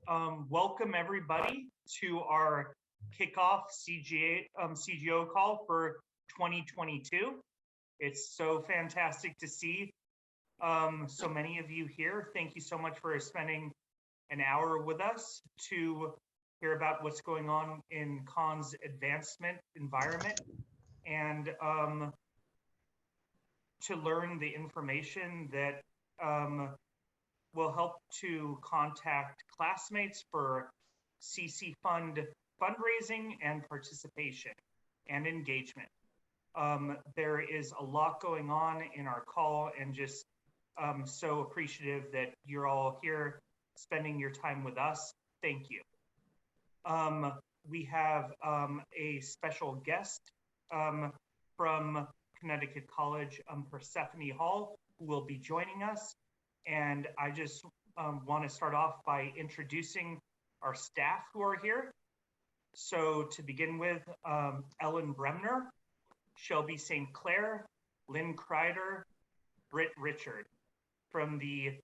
Welcome everybody to our kickoff CGO call for 2022. It's so fantastic to see so many of you here. Thank you so much for spending an hour with us to hear about what's going on in Khan's advancement environment and to learn the information that will help to contact classmates for CC Fund fundraising and participation and engagement. There is a lot going on in our call, and just so appreciative that you're all here spending your time with us. Thank you. We have a special guest from Connecticut College, Persephone Hall, who will be joining us. And I just want to start off by introducing our staff who are here. So to begin with, Ellen Bremner, Shelby St. Clair, Lynn Kreider, Britt Richard from the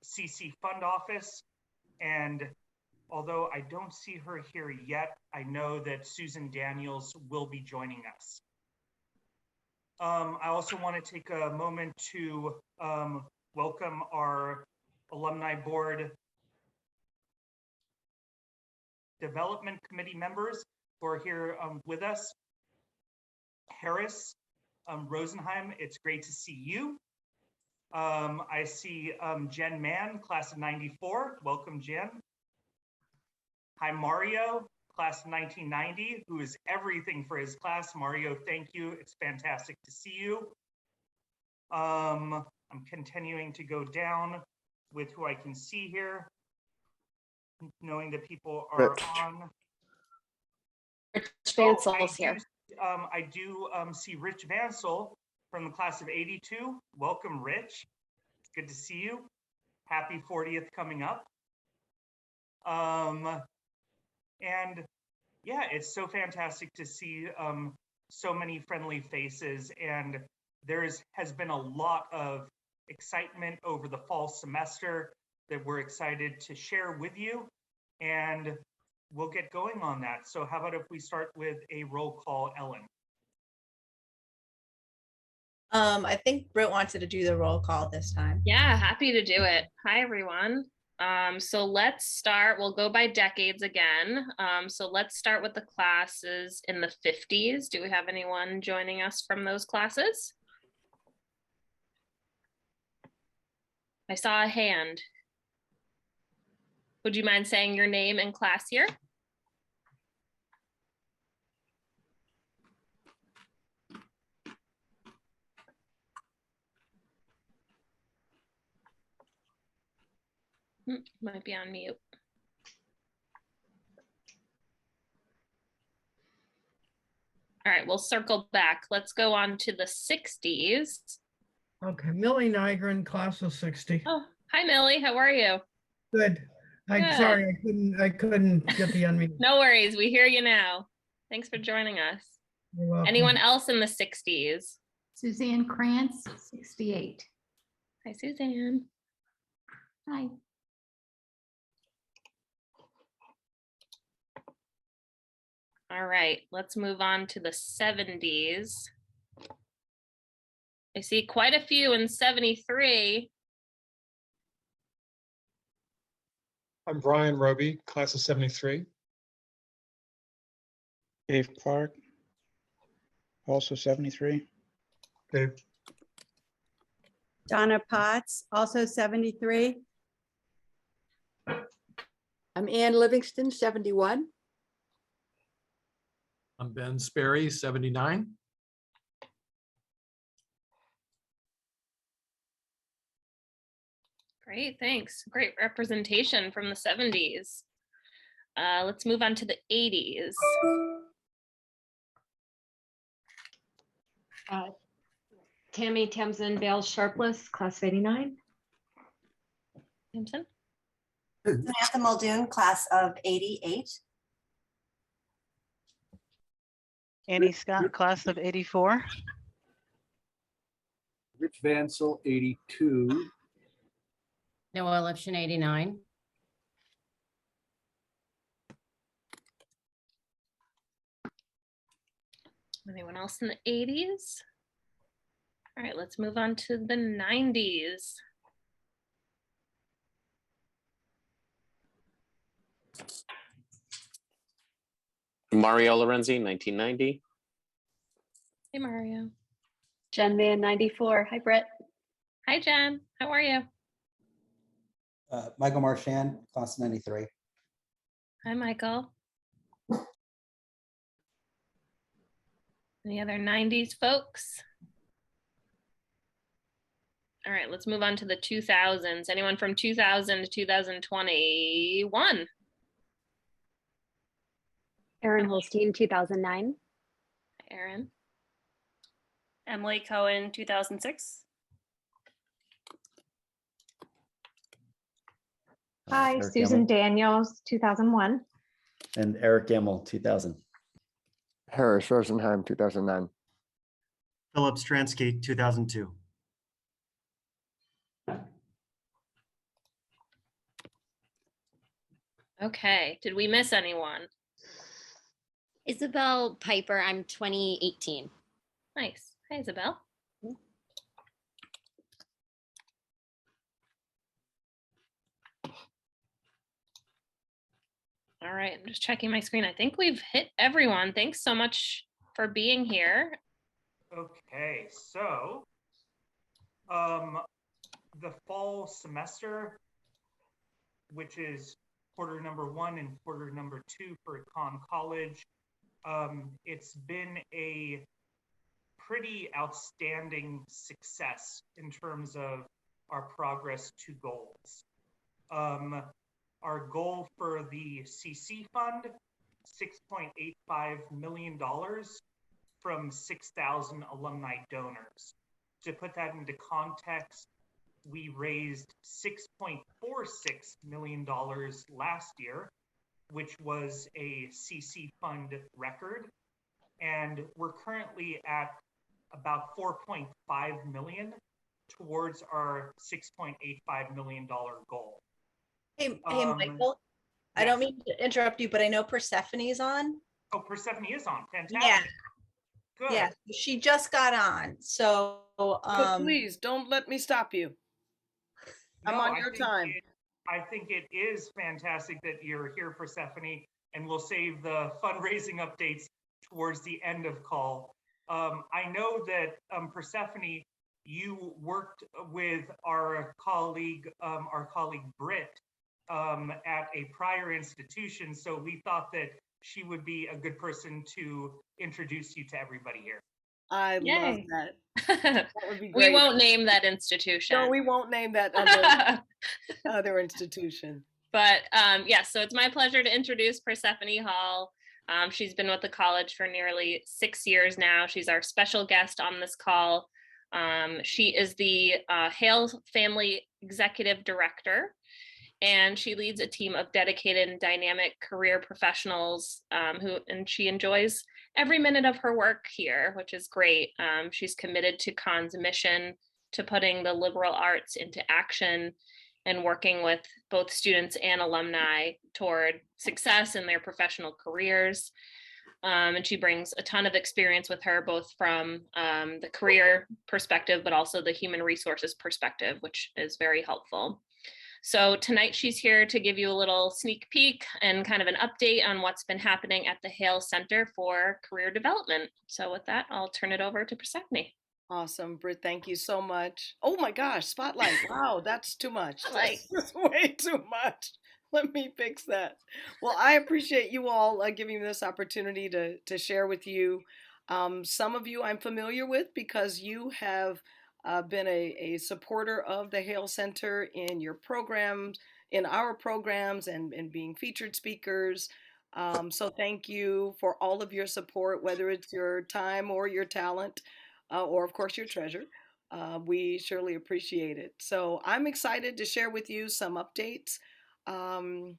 CC Fund Office. And although I don't see her here yet, I know that Susan Daniels will be joining us. I also want to take a moment to welcome our Alumni Board Development Committee members who are here with us. Harris, Rosenheim, it's great to see you. I see Jen Mann, class of 94. Welcome, Jen. Hi, Mario, class of 1990, who is everything for his class. Mario, thank you. It's fantastic to see you. I'm continuing to go down with who I can see here, knowing that people are on. Rich Vansel's here. I do see Rich Vansel from the class of 82. Welcome, Rich. It's good to see you. Happy 40th coming up. And yeah, it's so fantastic to see so many friendly faces, and has been a lot of excitement over the fall semester that we're excited to share with you, and we'll get going on that. So how about if we start with a roll call, Ellen? I think Britt wanted to do the roll call this time. Yeah, happy to do it. Hi, everyone. So let's start, we'll go by decades again. So let's start with the classes in the 50s. Do we have anyone joining us from those classes? I saw a hand. Would you mind saying your name and class here? Might be on mute. All right, we'll circle back. Let's go on to the 60s. Okay, Millie Nygren, class of 60. Oh, hi, Millie. How are you? Good. I'm sorry, I couldn't get the unmute. No worries. We hear you now. Thanks for joining us. You're welcome. Anyone else in the 60s? Suzanne Krantz, 68. Hi, Suzanne. Hi. All right, let's move on to the 70s. I see quite a few in 73. I'm Brian Roby, class of 73. Dave Clark, also 73. Dave. Donna Potts, also 73. I'm Ann Livingston, 71. I'm Ben Sperry, 79. Great, thanks. Great representation from the 70s. Let's move on to the 80s. Tammy Tamsin Bales Sharpless, class of 89. Tamsin? Samantha Muldoon, class of 88. Annie Scott, class of 84. Rich Vansel, 82. Noel Lipshin, 89. Anyone else in the 80s? All right, let's move on to the 90s. Mario Lorenzi, 1990. Hey, Mario. Jen Van 94. Hi, Brett. Hi, Jen. How are you? Michael Marchand, class of 93. Hi, Michael. Any other 90s folks? All right, let's move on to the 2000s. Anyone from 2000 to 2021? Erin Holstein, 2009. Erin. Emily Cohen, 2006. Hi, Eric Susan Gemmell. Daniels, 2001. And Eric Gemmell, 2000. Harris Rosenheim, 2009. Philip Stransky, 2002. Okay, did we miss anyone? Isabel Piper, I'm 2018. Nice. Hi, Isabel. All right, I'm just checking my screen. I think we've hit everyone. Thanks so much for being here. Okay, so the fall semester, which is quarter number 1 and quarter number 2 for Conn College, it's been a pretty outstanding success in terms of our progress to goals. Our goal for the CC Fund, $6.85 million from 6,000 alumni donors. To put that into context, we raised $6.46 million last year, which was a CC Fund record. And we're currently at about 4.5 million towards our $6.85 million goal. Hey, Michael, I don't mean to interrupt you, but I know Persephone's on. Oh, Persephone is on. Fantastic. Yeah. Good. Yeah, she just got on. So But please don't let me stop you. I'm No, on your time. I think it is fantastic that you're here, Persephone, and we'll save the fundraising updates towards the end of call. I know that Persephone, you worked with our colleague Britt at a prior institution, so we thought that she would be a good person to introduce you to everybody here. I love Yay. that. That would be We great. won't name that institution. No, we won't name that other institution. But yeah, so it's my pleasure to introduce Persephone Hall. She's been with the college for nearly 6 years now. She's our special guest on this call. She is the Hale Family Executive Director, and she leads a team of dedicated and dynamic career professionals and she enjoys every minute of her work here, which is great. She's committed to Conn's mission to putting the liberal arts into action and working with both students and alumni toward success in their professional careers. And she brings a ton of experience with her, both from the career perspective, but also the human resources perspective, which is very helpful. So tonight she's here to give you a little sneak peek and kind of an update on what's been happening at the Hale Center for Career Development. So with that, I'll turn it over to Persephone. Awesome, Britt. Thank you so much. Oh my gosh, spotlight. Wow, that's too much. Like, That's way too much. Let me fix that. Well, I appreciate you all giving me this opportunity to share with you. Some of you I'm familiar with because you have been a supporter of the Hale Center in your programs, in our programs, and being featured speakers. So thank you for all of your support, whether it's your time or your talent, or of course your treasure. We surely appreciate it. So I'm excited to share with you some updates. Ellen,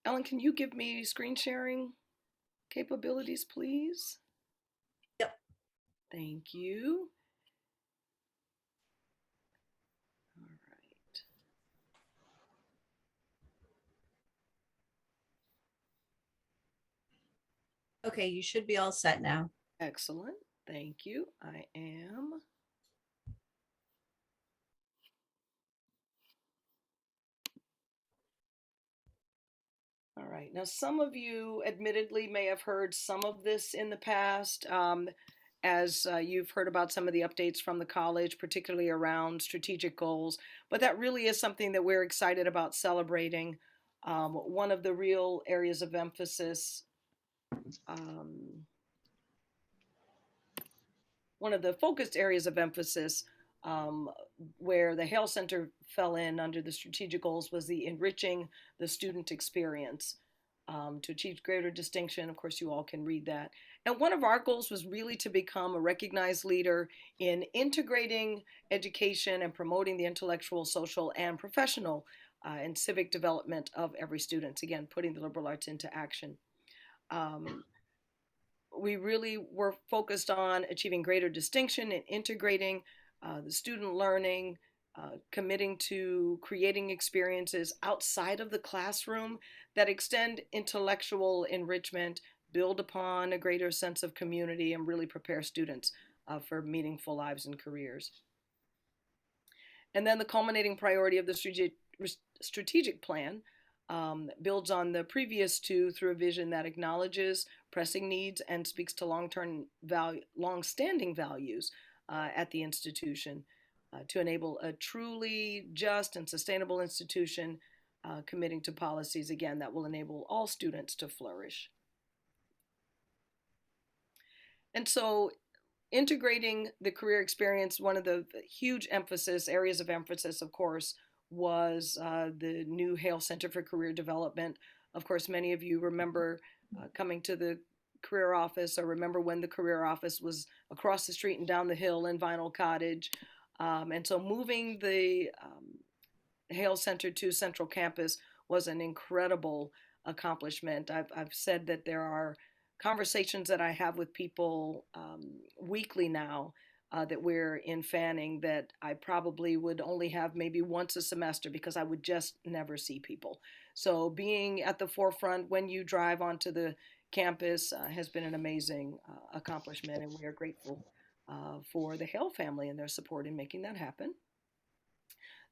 can you give me screen sharing capabilities, please? Yep. Thank you. okay, you should be all set now. Excellent. Thank you. I am. All right. Now, some of you admittedly may have heard some of this in the past, as you've heard about some of the updates from the college, particularly around strategic goals. But that really is something that we're excited about celebrating. One of the real areas of emphasis, one of the focused areas of emphasis where the Hale Center fell in under the strategic goals was the enriching the student experience to achieve greater distinction. Of course, you all can read that. And one of our goals was really to become a recognized leader in integrating education and promoting the intellectual, social, and professional and civic development of every student. Again, putting the liberal arts into action. We really were focused on achieving greater distinction and integrating the student learning, committing to creating experiences outside of the classroom that extend intellectual enrichment, build upon a greater sense of community, and really prepare students for meaningful lives and careers. And then the culminating priority of the strategic plan builds on the previous two through a vision that acknowledges pressing needs and speaks to long-standing values at the institution to enable a truly just and sustainable institution, committing to policies, again, that will enable all students to flourish. And so integrating the career experience, one of the huge areas of emphasis, of course, was the new Hale Center for Career Development. Of course, many of you remember coming to the career office, or remember when the career office was across the street and down the hill in Vinyl Cottage. And so moving the Hale Center to Central Campus was an incredible accomplishment. I've said that there are conversations that I have with people weekly now that we're in Fanning that I probably would only have maybe once a semester because I would just never see people. So being at the forefront when you drive onto the campus has been an amazing accomplishment, and we are grateful for the Hale family and their support in making that happen.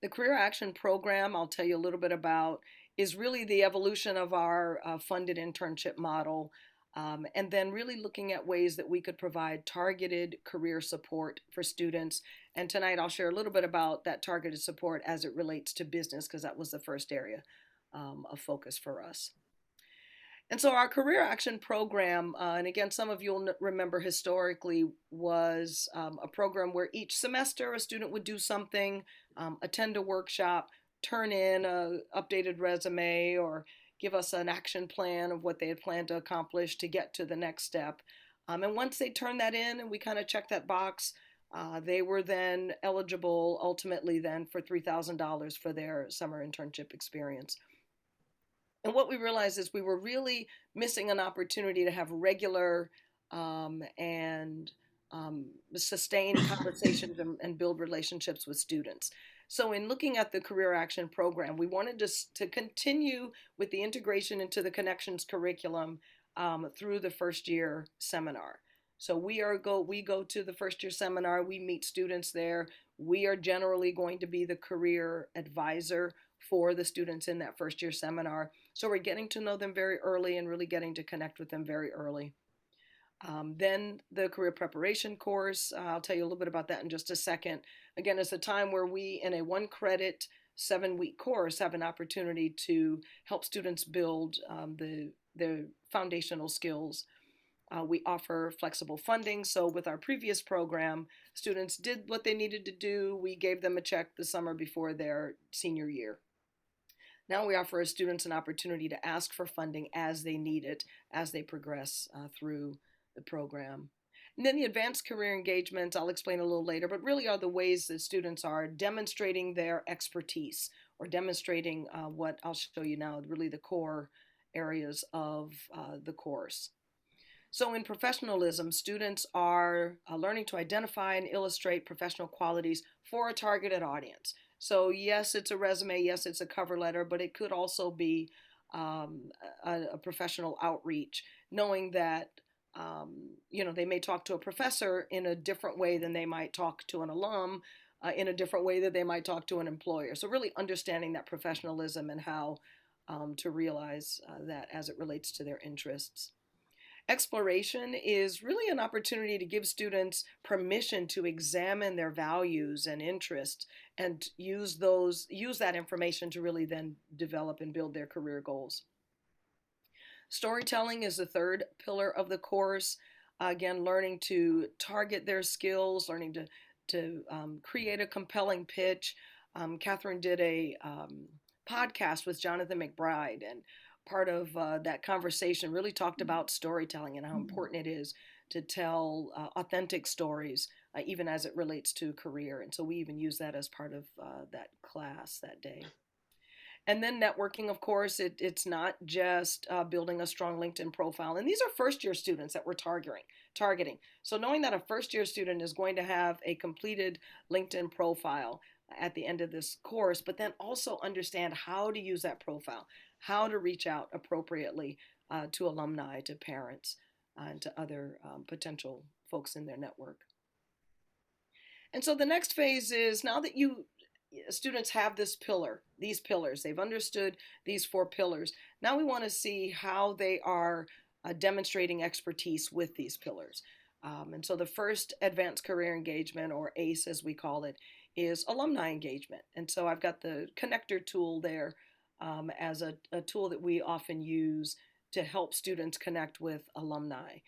The Career Action Program, I'll tell you a little bit about, is really the evolution of our funded internship model. And then really looking at ways that we could provide targeted career support for students. And tonight I'll share a little bit about that targeted support as it relates to business, because that was the first area of focus for us. And so our Career Action Program, and again, some of you will remember historically, was a program where each semester a student would do something, attend a workshop, turn in an updated resume, or give us an action plan of what they had planned to accomplish to get to the next step. And once they turned that in and we kind of checked that box, they were then eligible ultimately then for $3,000 for their summer internship experience. And what we realized is we were really missing an opportunity to have regular and sustained conversations and build relationships with students. So in looking at the Career Action Program, we wanted to continue with the integration into the Connections curriculum through the first year seminar. So we go to the first year seminar, we meet students there. We are generally going to be the career advisor for the students in that first year seminar. So we're getting to know them very early and really getting to connect with them very early. Then the career preparation course, I'll tell you a little bit about that in just a second. Again, it's a time where we, in a 1-credit, 7-week course, have an opportunity to help students build their foundational skills. We offer flexible funding. So with our previous program, students did what they needed to do. We gave them a check the summer before their senior year. Now we offer our students an opportunity to ask for funding as they need it, as they progress through the program. And then the advanced career engagements, I'll explain a little later, but really are the ways that students are demonstrating their expertise or demonstrating what I'll show you now, really the core areas of the course. So in professionalism, students are learning to identify and illustrate professional qualities for a targeted audience. So yes, it's a resume, yes, it's a cover letter, but it could also be a professional outreach, knowing that they may talk to a professor in a different way than they might talk to an alum, in a different way that they might talk to an employer. So really understanding that professionalism and how to realize that as it relates to their interests. Exploration is really an opportunity to give students permission to examine their values and interests and use that information to really then develop and build their career goals. Storytelling is the third pillar of the course. Again, learning to target their skills, learning to create a compelling pitch. Catherine did a podcast with Jonathan McBride, and part of that conversation really talked about storytelling and how important it is to tell authentic stories, even as it relates to career. And so we even use that as part of that class that day. And then networking, of course, it's not just building a strong LinkedIn profile. And these are first-year students that we're targeting. So knowing that a first-year student is going to have a completed LinkedIn profile at the end of this course, but then also understand how to use that profile, how to reach out appropriately to alumni, to parents, and to other potential folks in their network. And so the next phase is, now that students have these pillars, they've understood these 4 pillars. Now we want to see how they are demonstrating expertise with these pillars. And so the first advanced career engagement, or ACE as we call it, is alumni engagement. And so I've got the connector tool there as a tool that we often use to help students connect with alumni.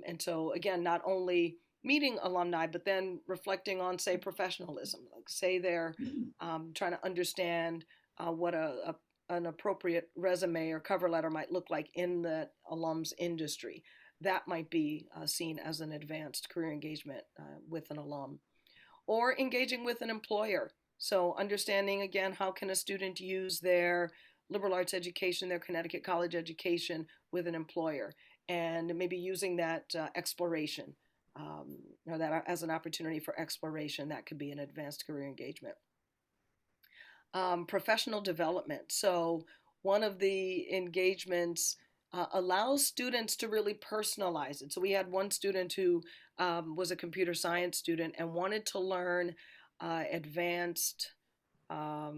And so again, not only meeting alumni, but then reflecting on, say, professionalism. Like, say they're trying to understand what an appropriate resume or cover letter might look like in the alum's industry. That might be seen as an advanced career engagement with an alum. Or engaging with an employer. So understanding, again, how can a student use their liberal arts education, their Connecticut college education with an employer, and maybe using that exploration, that as an opportunity for exploration. That could be an advanced career engagement. Professional development. So one of the engagements allows students to really personalize it. So we had one student who was a computer science student and wanted to learn advanced, I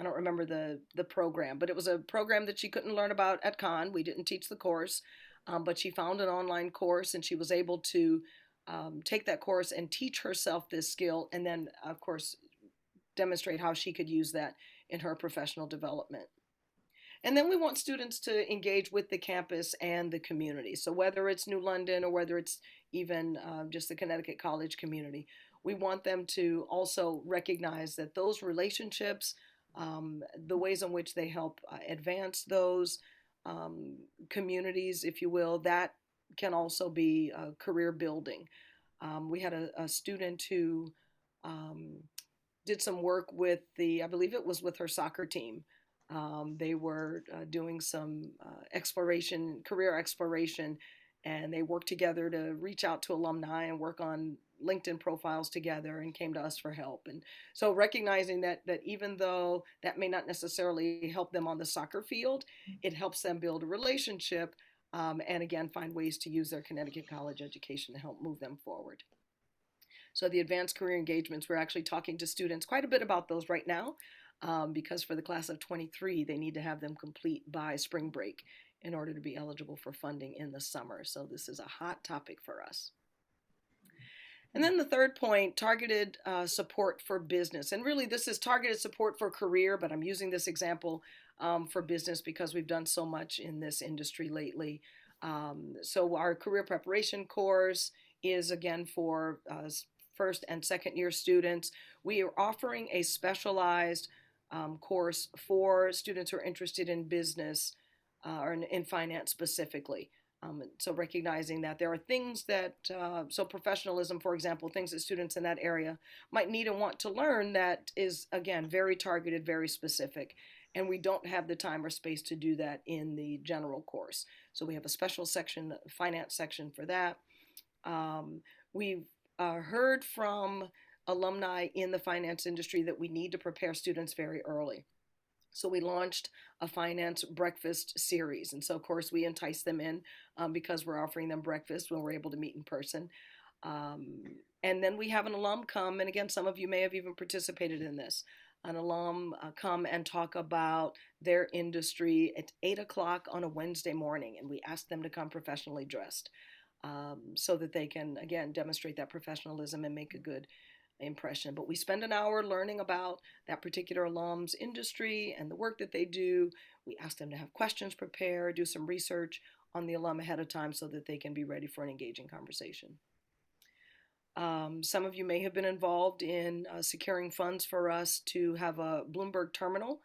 don't remember the program, but it was a program that she couldn't learn about at Con. We didn't teach the course, but she found an online course and she was able to take that course and teach herself this skill, and then, of course, demonstrate how she could use that in her professional development. And then we want students to engage with the campus and the community. So whether it's New London or whether it's even just the Connecticut college community, we want them to also recognize that those relationships, the ways in which they help advance those communities, if you will, that can also be career building. We had a student who did some work with I believe it was with her soccer team. They were doing some career exploration, and they worked together to reach out to alumni and work on LinkedIn profiles together, and came to us for help. And so recognizing that even though that may not necessarily help them on the soccer field, it helps them build a relationship, and again, find ways to use their Connecticut college education to help move them forward. So the advanced career engagements, we're actually talking to students quite a bit about those right now, because for the class of 23, they need to have them complete by spring break in order to be eligible for funding in the summer. So this is a hot topic for us. And then the third point, targeted support for business. And really this is targeted support for career, but I'm using this example for business because we've done so much in this industry lately. So our career preparation course is, again, for first and second year students. We are offering a specialized course for students who are interested in business or in finance specifically. So recognizing that there are things that, so professionalism, for example, things that students in that area might need and want to learn that is, again, very targeted, very specific. And we don't have the time or space to do that in the general course. So we have a special section, finance section for that. We've heard from alumni in the finance industry that we need to prepare students very early. So we launched a finance breakfast series. And so, of course, we entice them in because we're offering them breakfast when we're able to meet in person. And then we have an alum come, and again, some of you may have even participated in this. An alum come and talk about their industry at 8 o'clock on a Wednesday morning, and we ask them to come professionally dressed so that they can, again, demonstrate that professionalism and make a good impression. But we spend an hour learning about that particular alum's industry and the work that they do. We ask them to have questions prepared, do some research on the alum ahead of time so that they can be ready for an engaging conversation. Some of you may have been involved in securing funds for us to have a Bloomberg terminal.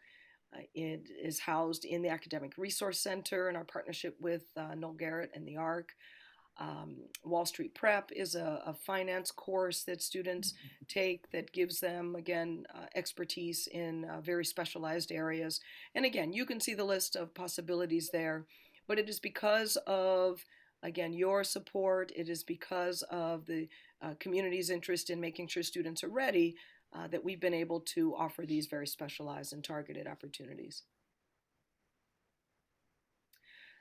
It is housed in the Academic Resource Center in our partnership with Noel Garrett and the ARC. Wall Street Prep is a finance course that students take that gives them, again, expertise in very specialized areas. And again, you can see the list of possibilities there, but it is because of, again, your support, it is because of the community's interest in making sure students are ready that we've been able to offer these very specialized and targeted opportunities.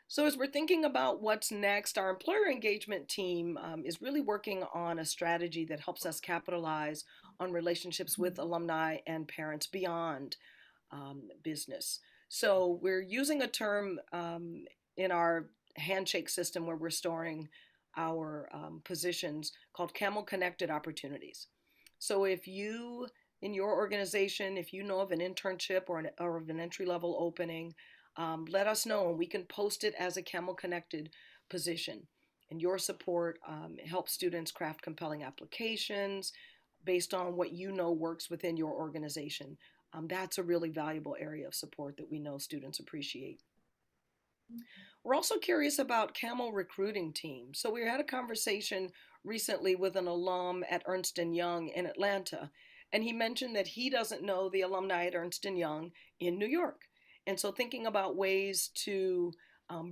So as we're thinking about what's next, our employer engagement team is really working on a strategy that helps us capitalize on relationships with alumni and parents beyond business. So we're using a term in our handshake system where we're storing our positions called Camel Connected Opportunities. So if you, in your organization, if you know of an internship or of an entry-level opening, let us know and we can post it as a Camel Connected position. And your support helps students craft compelling applications based on what you know works within your organization. That's a really valuable area of support that we know students appreciate. We're also curious about Camel recruiting team. So we had a conversation recently with an alum at Ernst & Young in Atlanta, and he mentioned that he doesn't know the alumni at Ernst & Young in New York. And so thinking about ways to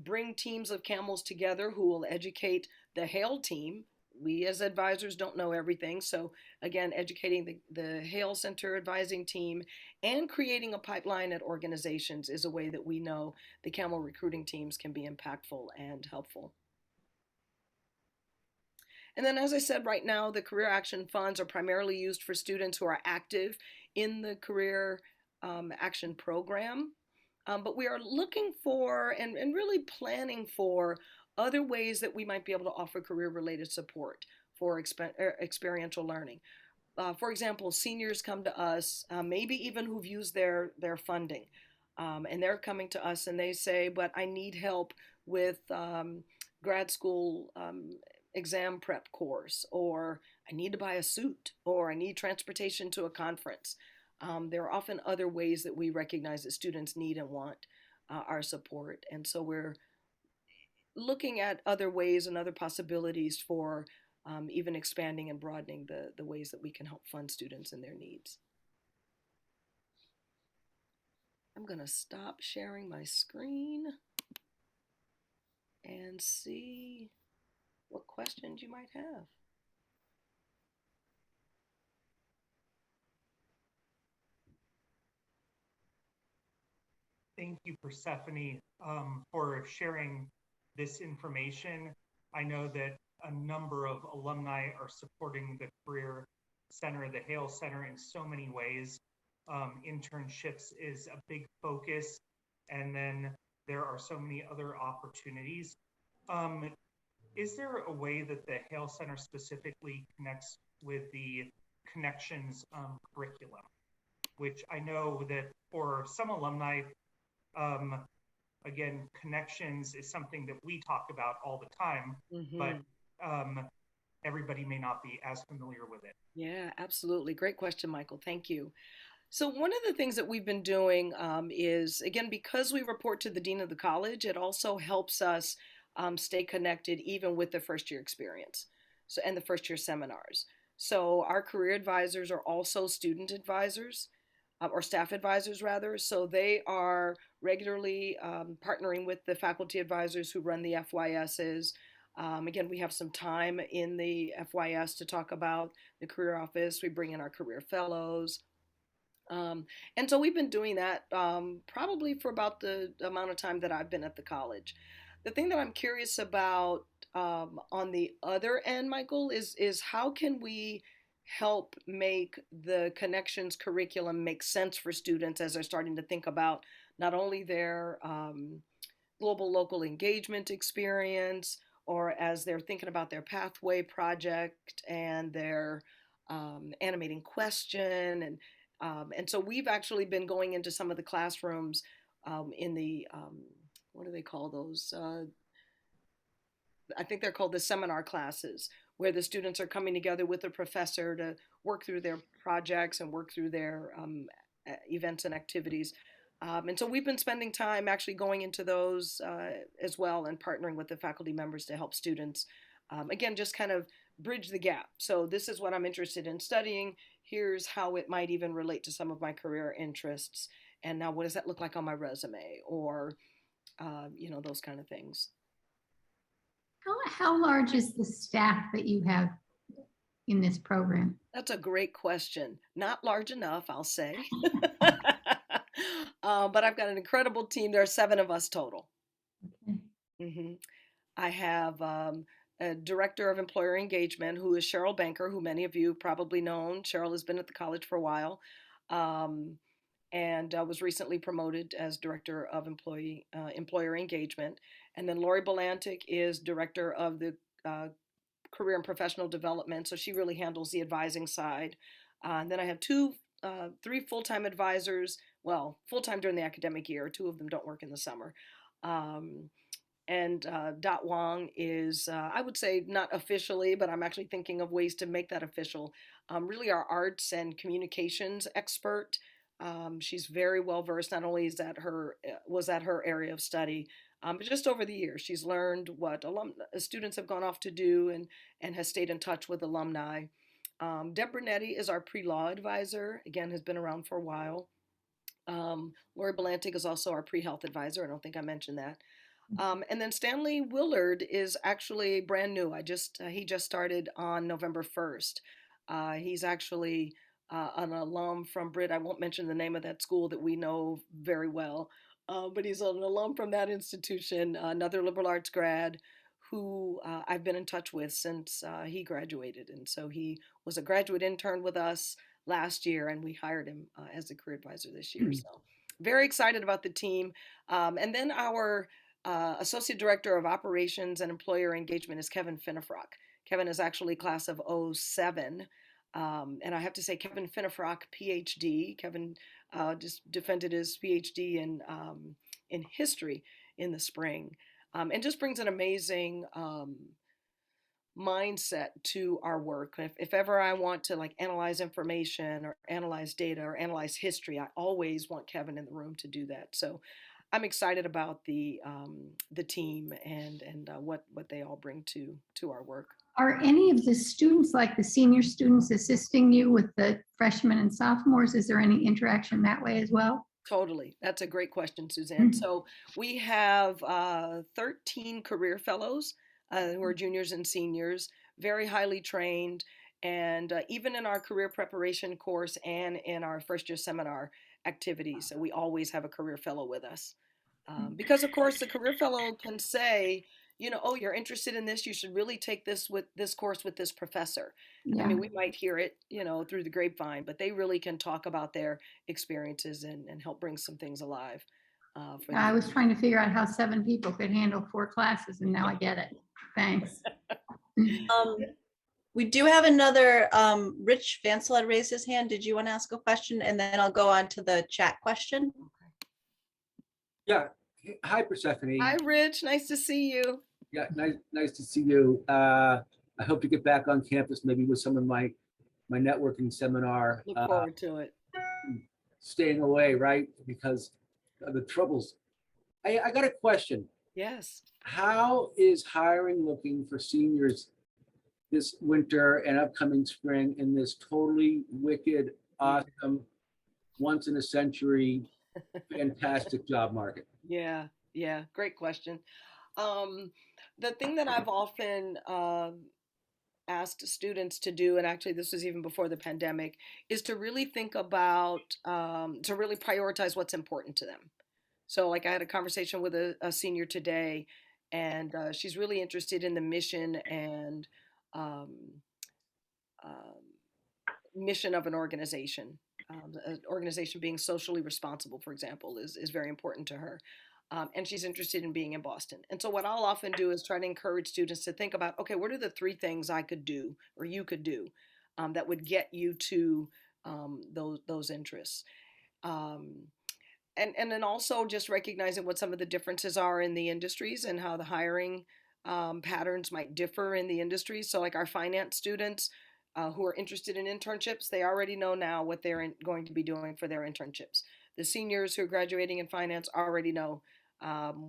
bring teams of camels together who will educate the Hale team. We as advisors don't know everything. So again, educating the Hale Center advising team and creating a pipeline at organizations is a way that we know the Camel recruiting teams can be impactful and helpful. And then, as I said, right now, the Career Action Funds are primarily used for students who are active in the Career Action Program. But we are looking for and really planning for other ways that we might be able to offer career-related support for experiential learning. For example, seniors come to us, maybe even who've used their funding, and they're coming to us and they say, but I need help with grad school exam prep course, or I need to buy a suit, or I need transportation to a conference. There are often other ways that we recognize that students need and want our support. And so we're looking at other ways and other possibilities for even expanding and broadening the ways that we can help fund students and their needs. I'm going to stop sharing my screen and see what questions you might have. Thank you, Persephone, for sharing this information. I know that a number of alumni are supporting the Career Center, the Hale Center, in so many ways. Internships is a big focus, and then there are so many other opportunities. Is there a way that the Hale Center specifically connects with the Connections curriculum, which I know that for some alumni, again, Connections is something that we talk about all the time, but everybody may not be as familiar with it. Yeah, absolutely. Great question, Michael. Thank you. So one of the things that we've been doing is, again, because we report to the dean of the college, it also helps us stay connected even with the first year experience and the first year seminars. So our career advisors are also student advisors. Or staff advisors rather, so they are regularly partnering with the faculty advisors who run the FYSs. Again, we have some time in the FYS to talk about the career office. We bring in our career fellows. And so we've been doing that probably for about the amount of time that I've been at the college. The thing that I'm curious about on the other end, Michael, is how can we help make the connections curriculum make sense for students as they're starting to think about not only their global local engagement experience, or as they're thinking about their pathway project and their animating question. And so we've actually been going into some of the classrooms in the, what do they call those? I think they're called the seminar classes, where the students are coming together with a professor to work through their projects and work through their events and activities. And so we've been spending time actually going into those as well, and partnering with the faculty members to help students, again, just kind of bridge the gap. So this is what I'm interested in studying. Here's how it might even relate to some of my career interests. And now what does that look like on my resume, or, those kind of things. How large is the staff that you have in this program? That's a great question. Not large enough, I'll say. But I've got an incredible team. There are 7 of us total. Okay. I have a director of employer engagement, who is Cheryl Banker, who many of you probably known. Cheryl has been at the college for a while, and was recently promoted as director of employer engagement. And then Lori Belantic is director of the career and professional development, so she really handles the advising side. And then I have 3 full-time advisors. Well, full-time during the academic year. 2 of them don't work in the summer. And Dot Wong is, I would say, not officially, but I'm actually thinking of ways to make that official, really our arts and communications expert. She's very well versed. Not only was that her area of study, but just over the years, she's learned what students have gone off to do, and has stayed in touch with alumni. Deborah Nettie is our pre-law advisor. Again, has been around for a while. Lori Belantic is also our pre-health advisor. I don't think I mentioned that. And then Stanley Willard is actually brand new. He just started on November 1st. He's actually an alum from Britt. I won't mention the name of that school that we know very well, but he's an alum from that institution, another liberal arts grad who I've been in touch with since he graduated. And so he was a graduate intern with us last year, and we hired him as a career advisor this year. So very excited about the team. And then our Associate Director of Operations and Employer Engagement is Kevin Finnefrock. Kevin is actually class of 07. And I have to say, Kevin Finnefrock, PhD. Kevin just defended his PhD in history in the spring, and just brings an amazing mindset to our work. If ever I want to analyze information or analyze data or analyze history, I always want Kevin in the room to do that. So I'm excited about the team and what they all bring to our work. Are any of the students, like the senior students, assisting you with the freshmen and sophomores? Is there any interaction that way as well? Totally. That's a great question, Suzanne. So we have 13 career fellows who are juniors and seniors, very highly trained. And even in our career preparation course and in our first year seminar activities, we always have a career fellow with us. Because of course the career fellow can say, oh, you're interested in this, you should really take this course with this professor. Yeah. I mean, we might hear it, through the grapevine, but they really can talk about their experiences and help bring some things alive. I was trying to figure out how 7 people could handle 4 classes, and now I get it. Thanks. We do have another, Rich Vansel had raised his hand. Did you want to ask a question? And then I'll go on to the chat question. Yeah. Hi, Persephone. Hi, Rich. Nice to see you. Yeah, nice to see you. I hope to get back on campus, maybe with some of my networking seminar. Look forward to it. Staying away, right? Because of the troubles. I got a question. Yes. How is hiring looking for seniors this winter and upcoming spring in this totally wicked, awesome, once in a century, fantastic job market? Yeah, great question. The thing that I've often asked students to do, and actually this was even before the pandemic, is to really think about, to really prioritize what's important to them. So like I had a conversation with a senior today, and she's really interested in the mission and um, um, mission of an organization. An organization being socially responsible, for example, is very important to her. And she's interested in being in Boston. And so what I'll often do is try to encourage students to think about, okay, what are the 3 things I could do or you could do that would get you to those interests. And then also just recognizing what some of the differences are in the industries and how the hiring patterns might differ in the industries. So like our finance students who are interested in internships, they already know now what they're going to be doing for their internships. The seniors who are graduating in finance already know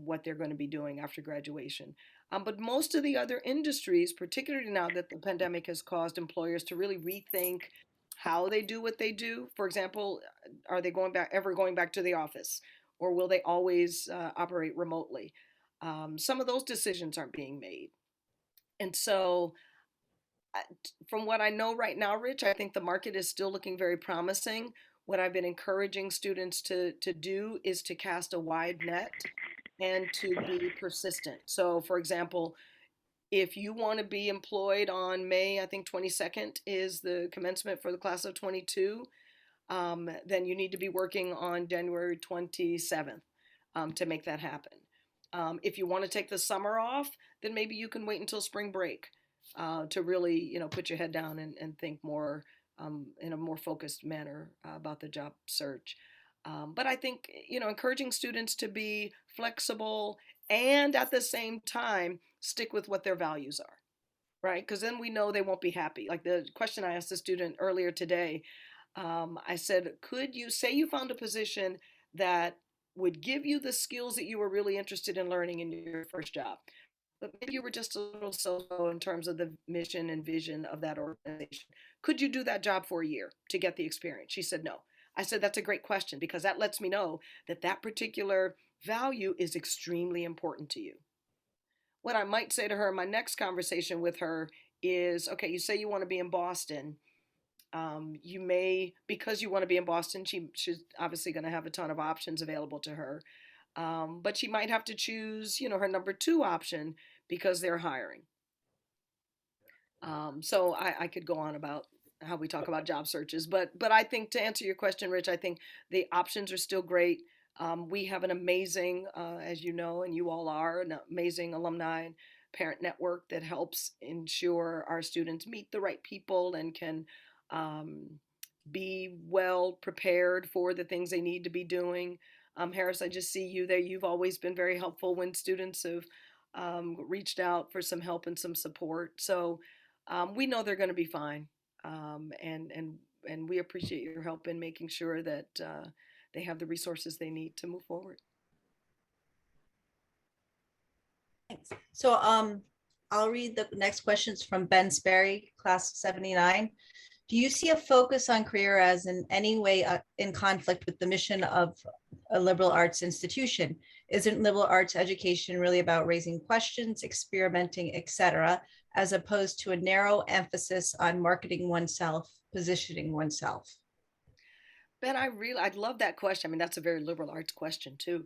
what they're going to be doing after graduation. But most of the other industries, particularly now that the pandemic has caused employers to really rethink how they do what they do. For example, are they ever going back to the office, or will they always operate remotely? Some of those decisions aren't being made. And so from what I know right now, Rich, I think the market is still looking very promising. What I've been encouraging students to do is to cast a wide net and to be persistent. So for example, if you want to be employed on May, I think 22nd is the commencement for the class of 22, then you need to be working on January 27th to make that happen. If you want to take the summer off, then maybe you can wait until spring break to really, put your head down and think more in a more focused manner about the job search. But I think, encouraging students to be flexible and at the same time stick with what their values are, right? Because then we know they won't be happy. Like the question I asked the student earlier today, I said, could you say you found a position that would give you the skills that you were really interested in learning in your first job, but maybe you were just a little so in terms of the mission and vision of that organization. Could you do that job for a year to get the experience? She said no. I said, that's a great question, because that lets me know that that particular value is extremely important to you. What I might say to her in my next conversation with her is, okay, you say you want to be in Boston. You may, because you want to be in Boston, she's obviously going to have a ton of options available to her. But she might have to choose, her number 2 option because they're hiring. So I could go on about how we talk about job searches, but I think to answer your question, Rich, I think the options are still great. We have an amazing, as you know, and you all are, an amazing alumni and parent network that helps ensure our students meet the right people and can be well prepared for the things they need to be doing. Harris, I just see you there. You've always been very helpful when students have reached out for some help and some support. So we know they're going to be fine. And we appreciate your help in making sure that they have the resources they need to move forward. Thanks. So I'll read the next questions from Ben Sperry, class 79. Do you see a focus on career as in any way in conflict with the mission of a liberal arts institution? Isn't liberal arts education really about raising questions, experimenting, etc., as opposed to a narrow emphasis on marketing oneself, positioning oneself? Ben, I'd love that question. I mean, that's a very liberal arts question too.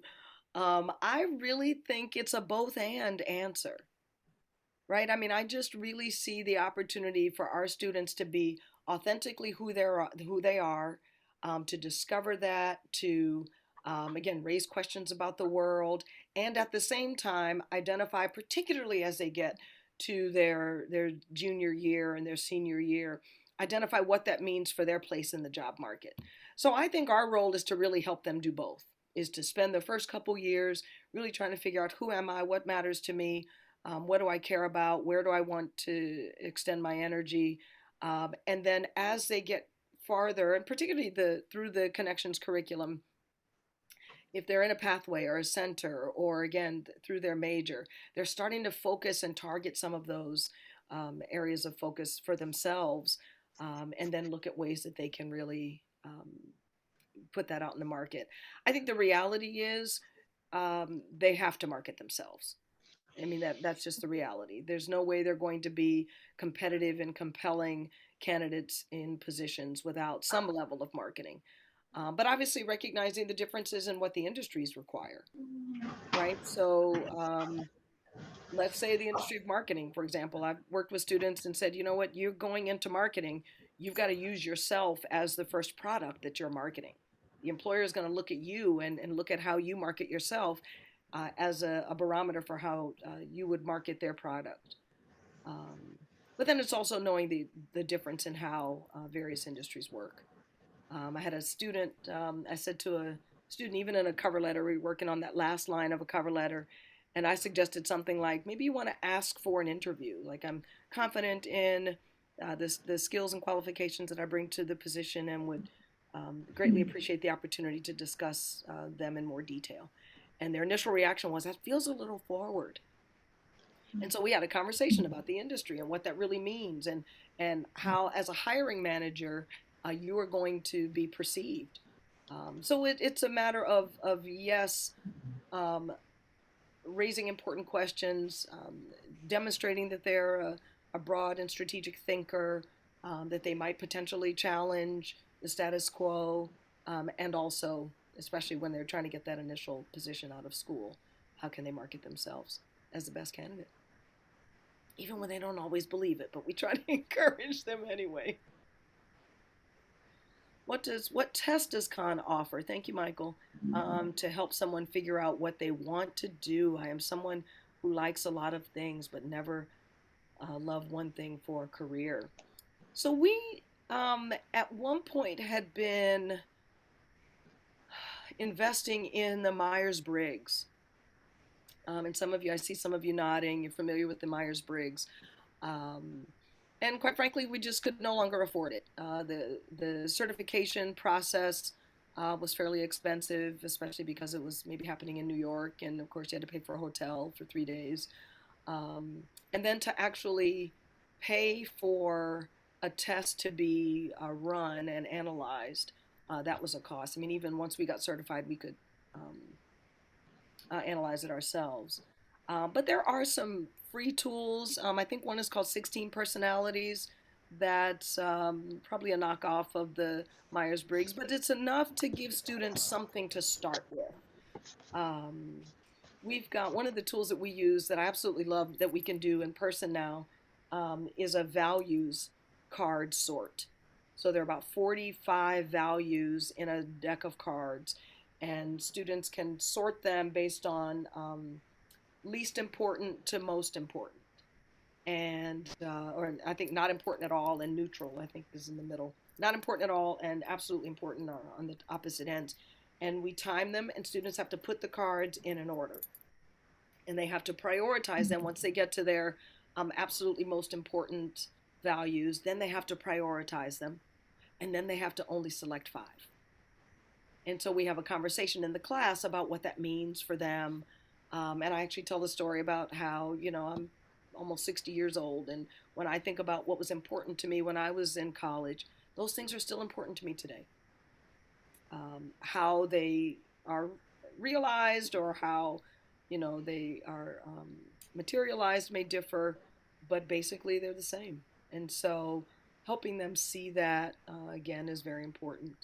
I really think it's a both and answer, right? I mean, I just really see the opportunity for our students to be authentically who they are, to discover that, to again raise questions about the world, and at the same time identify, particularly as they get to their junior year and their senior year, identify what that means for their place in the job market. So I think our role is to really help them do both, is to spend the first couple years really trying to figure out who am I, what matters to me, what do I care about, where do I want to extend my energy, and then as they get farther, and particularly through the Connections curriculum, if they're in a pathway or a center, or again through their major, they're starting to focus and target some of those areas of focus for themselves, and then look at ways that they can really put that out in the market. I think the reality is they have to market themselves. I mean, that's just the reality. There's no way they're going to be competitive and compelling candidates in positions without some level of marketing. But obviously recognizing the differences in what the industries require, right? So let's say the industry of marketing, for example, I've worked with students and said, you know what, you're going into marketing, you've got to use yourself as the first product that you're marketing. The employer is going to look at you and look at how you market yourself as a barometer for how you would market their product. But then it's also knowing the difference in how various industries work. I had a student, I said to a student, even in a cover letter, we were working on that last line of a cover letter, and I suggested something like, maybe you want to ask for an interview. Like, I'm confident in the skills and qualifications that I bring to the position and would greatly appreciate the opportunity to discuss them in more detail. And their initial reaction was, that feels a little forward. And so we had a conversation about the industry and what that really means, and how, as a hiring manager, you are going to be perceived. So it's a matter of yes, raising important questions, demonstrating that they're a broad and strategic thinker, that they might potentially challenge the status quo, and also, especially when they're trying to get that initial position out of school, how can they market themselves as the best candidate? Even when they don't always believe it, but we try to encourage them anyway. What test does Khan offer? Thank you, Michael. To help someone figure out what they want to do. I am someone who likes a lot of things, but never love one thing for a career. So we, at one point, had been investing in the Myers-Briggs. And some of you, I see some of you nodding, you're familiar with the Myers-Briggs. And quite frankly, we just could no longer afford it. The certification process was fairly expensive, especially because it was maybe happening in New York. And of course, you had to pay for a hotel for 3 days. And then to actually pay for a test to be run and analyzed, that was a cost. I mean, even once we got certified, we could analyze it ourselves. But there are some free tools. I think one is called 16 Personalities. That's probably a knockoff of the Myers-Briggs, but it's enough to give students something to start with. We've got one of the tools that we use that I absolutely love that we can do in person now, is a values card sort. So there are about 45 values in a deck of cards, and students can sort them based on least important to most important. And, or I think not important at all and neutral, I think is in the middle. Not important at all and absolutely important are on the opposite ends. And we time them, and students have to put the cards in an order. And they have to prioritize them once they get to their absolutely most important values. Then they have to prioritize them. And then they have to only select 5. And so we have a conversation in the class about what that means for them. And I actually tell the story about how, you know, I'm almost 60 years old. And when I think about what was important to me when I was in college, those things are still important to me today. How they are realized or how, you know, they are materialized may differ, but basically they're the same. And so helping them see that, again, is very important.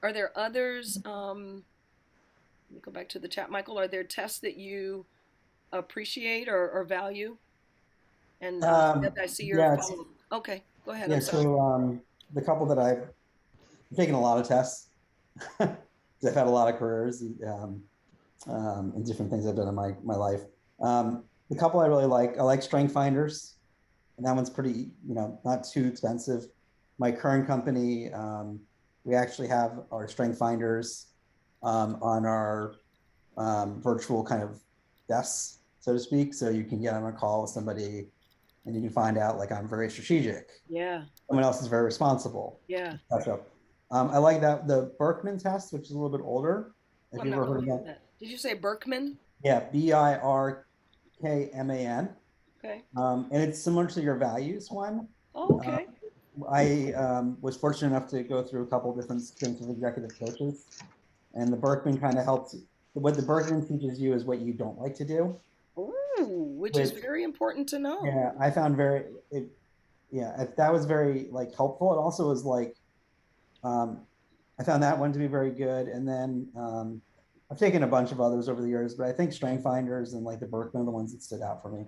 Are there others? Let me go back to the chat. Michael, are there tests that you appreciate or value? And I see your follow-up. Okay, go ahead. Yeah, so the couple that I've taken a lot of tests. I've had a lot of careers and different things I've done in my life. The couple I really like, I like Strength Finders, and that one's pretty, you know, not too expensive. My current company, we actually have our Strength Finders on our virtual kind of desks, so to speak. So you can get on a call with somebody and you can find out, like, I'm very strategic. Yeah. Someone else is very responsible. Yeah. I like that, the Berkman test, which is a little bit older. Have you ever heard of that? Did you say Berkman? Yeah, BIRKMAN. Okay. And it's similar to your values one. Oh, okay. I was fortunate enough to go through a couple different stints of executive coaches, and the Berkman kind of helped what the Berkman teaches you is what you don't like to do. Ooh, which is very important to know. Yeah, I found that was very like helpful. It also was like, I found that one to be very good. And then I've taken a bunch of others over the years, but I think Strength Finders and like the Berkman are the ones that stood out for me.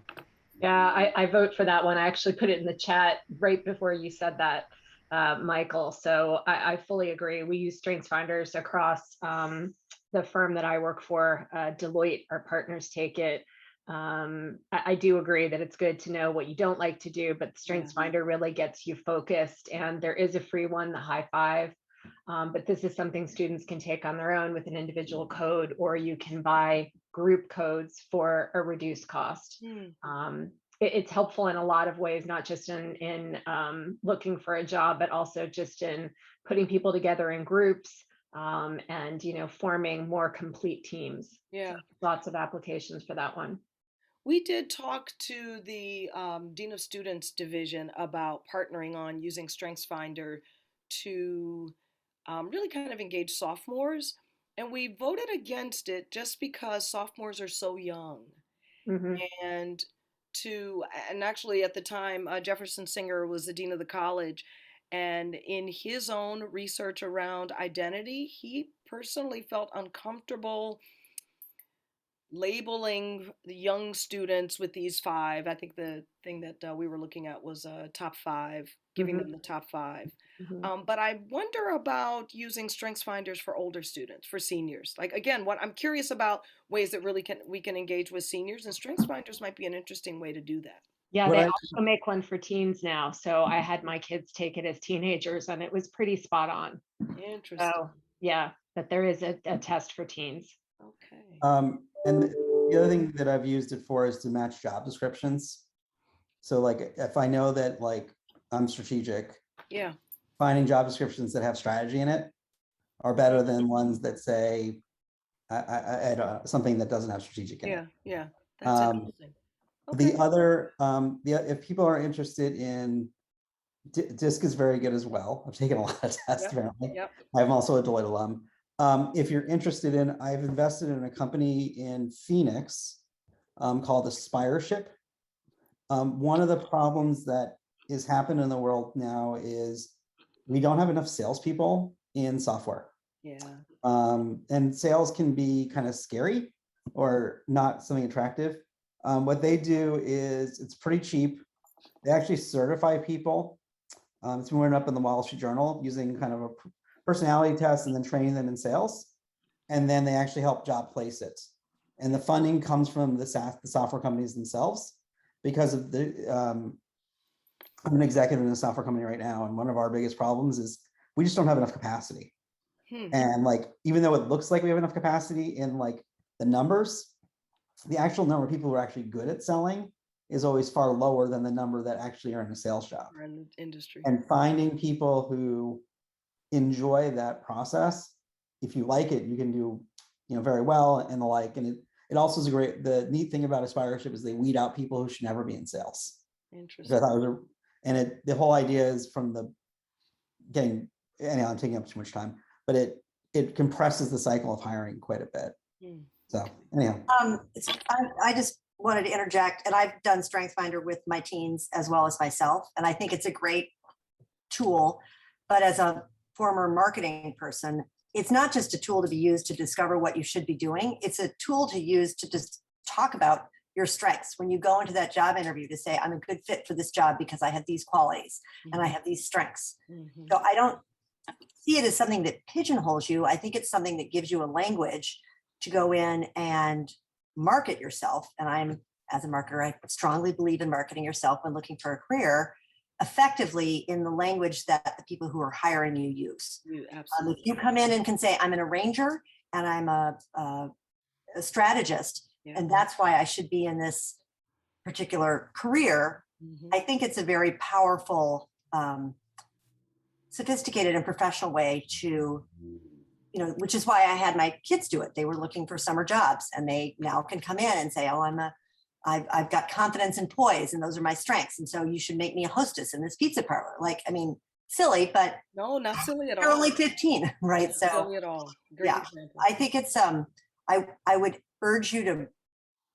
Yeah, I vote for that one. I actually put it in the chat right before you said that, Michael. So I fully agree. We use Strengths Finders across the firm that I work for, Deloitte. Our partners take it. I do agree that it's good to know what you don't like to do, but the Strengths Finder really gets you focused. And there is a free one, the High Five. But this is something students can take on their own with an individual code, or you can buy group codes for a reduced cost. It's helpful in a lot of ways, not just in looking for a job, but also just in putting people together in groups and forming more complete teams. Yeah, so lots of applications for that one. We did talk to the Dean of Students division about partnering on using StrengthsFinder to really kind of engage sophomores. And we voted against it just because sophomores are so young. And actually at the time, Jefferson Singer was the dean of the college. And in his own research around identity, he personally felt uncomfortable labeling the young students with these 5. I think the thing that we were looking at was top 5, giving them the top 5. But I wonder about using Strengths Finders for older students, for seniors. Like, again, I'm curious about ways that we can engage with seniors, and Strengths Finders might be an interesting way to do that. Yeah, they also make one for teens now. So I had my kids take it as teenagers, and it was pretty spot on. Interesting. So yeah, but there is a test for teens. Okay. And the other thing that I've used it for is to match job descriptions. So like if I know that like I'm strategic, yeah, finding job descriptions that have strategy in it are better than ones that say something that doesn't have strategic in it. Yeah, that's interesting. Okay. The other, if people are interested in, DISC is very good as well. I've taken a lot of tests apparently. I'm also a Deloitte alum. If you're interested in, I've invested in a company in Phoenix called Aspireship. One of the problems that is happening in the world now is we don't have enough salespeople in software. Yeah. And sales can be kind of scary or not something attractive. What they do is it's pretty cheap. They actually certify people. It's been written up in the Wall Street Journal using kind of a personality test and then training them in sales. And then they actually help job place it. And the funding comes from the software companies themselves because of I'm an executive in a software company right now. And one of our biggest problems is we just don't have enough capacity. And like, even though it looks like we have enough capacity in like the numbers, the actual number of people who are actually good at selling is always far lower than the number that actually are in a sales job. Or in the industry. And finding people who enjoy that process, if you like it, you can do very well and the like. And it also is the neat thing about Aspireship is they weed out people who should never be in sales. Interesting. The whole idea is from the anyhow, I'm taking up too much time, but it compresses the cycle of hiring quite a bit. So anyhow. I just wanted to interject, and I've done StrengthsFinder with my teens as well as myself, and I think it's a great tool. But as a former marketing person, it's not just a tool to be used to discover what you should be doing. It's a tool to use to just talk about your strengths. When you go into that job interview to say, I'm a good fit for this job because I have these qualities and I have these strengths. So I don't see it as something that pigeonholes you. I think it's something that gives you a language to go in and market yourself. And as a marketer, I strongly believe in marketing yourself when looking for a career effectively in the language that the people who are hiring you use. If you come in and can say, I'm an arranger and I'm a strategist, and that's why I should be in this particular career, I think it's a very powerful, sophisticated and professional way to, which is why I had my kids do it. They were looking for summer jobs and they now can come in and say, oh, I've got confidence and poise and those are my strengths. And so you should make me a hostess in this pizza parlor. Like, I mean, silly, but no, not silly at all. They're only 15, right? Not so silly at all. Great example. I think it's I would urge you to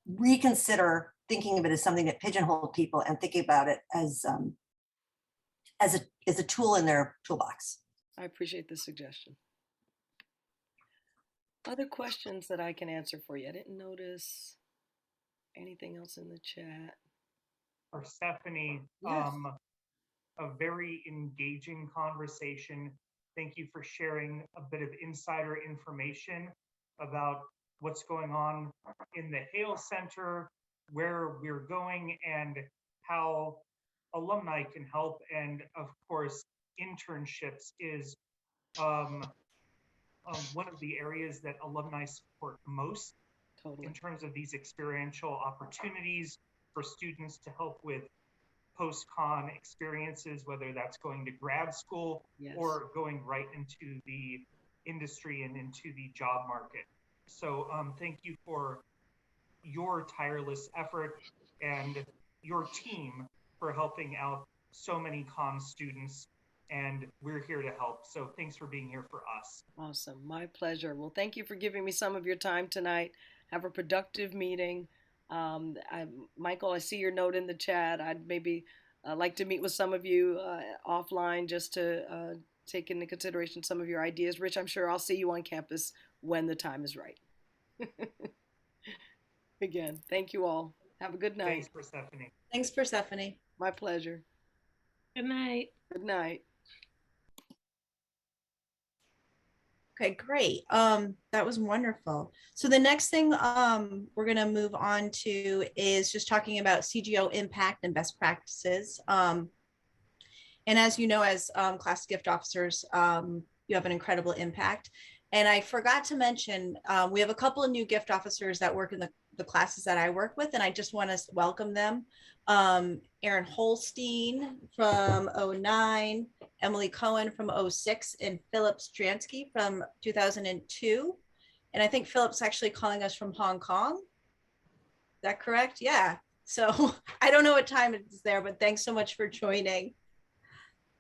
reconsider thinking of it as something that pigeonholed people and thinking about it as a tool in their toolbox. I appreciate the suggestion. Other questions that I can answer for you? I didn't notice anything else in the chat. For Stephanie, Yes. a very engaging conversation. Thank you for sharing a bit of insider information about what's going on in the Hale Center, where we're going, and how alumni can help. And of course, internships is one of the areas that alumni support most in terms of these experiential opportunities for students to help with post-con experiences, whether that's going to grad school or going right into the industry and into the job market. So thank you for your tireless effort and your team for helping out so many con students, and we're here to help. So thanks for being here for us. Awesome. My pleasure. Well, thank you for giving me some of your time tonight. Have a productive meeting. Michael, I see your note in the chat. I'd maybe like to meet with some of you offline just to take into consideration some of your ideas. Rich, I'm sure I'll see you on campus when the time is right. Again, thank you all. Have a good night. Thanks, Persephone. Thanks, Persephone. My pleasure. Good night. Good night. Okay, great. That was wonderful. So the next thing we're going to move on to is just talking about CGO impact and best practices. And as you know, as class gift officers, you have an incredible impact. And I forgot to mention, we have a couple of new gift officers that work in the classes that I work with, and I just want to welcome them. Erin Holstein from 09, Emily Cohen from 06, and Philip Stransky from 2002. And I think Philip's actually calling us from Hong Kong. Is that correct? Yeah. So I don't know what time it is there, but thanks so much for joining.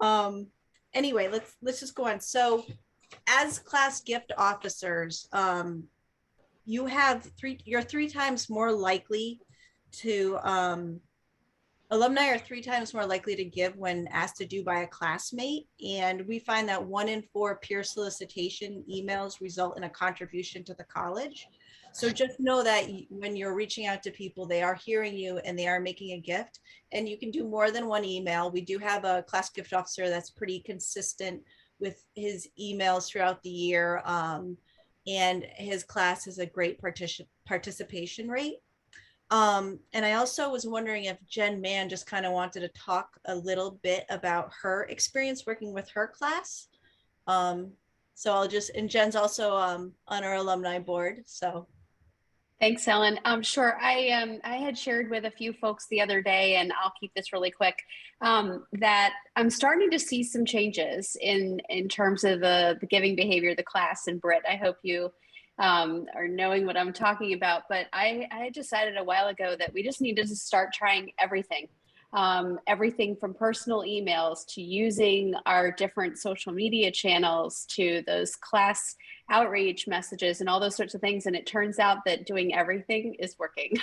Anyway, let's just go on. So as class gift officers, you're 3 times more likely to alumni are 3 times more likely to give when asked to do by a classmate. And we find that 1 in 4 peer solicitation emails result in a contribution to the college. So just know that when you're reaching out to people, they are hearing you and they are making a gift. And you can do more than 1 email. We do have a class gift officer that's pretty consistent with his emails throughout the year. And his class has a great participation rate. And I also was wondering if Jen Mann just kind of wanted to talk a little bit about her experience working with her class. So I'll just, and Jen's also on our alumni board, so. Thanks, Ellen. Sure. I had shared with a few folks the other day, and I'll keep this really quick, that I'm starting to see some changes in terms of the giving behavior of the class. And Britt, I hope you are knowing what I'm talking about. But I decided a while ago that we just needed to start trying everything. Everything from personal emails to using our different social media channels to those class outreach messages and all those sorts of things. And it turns out that doing everything is working.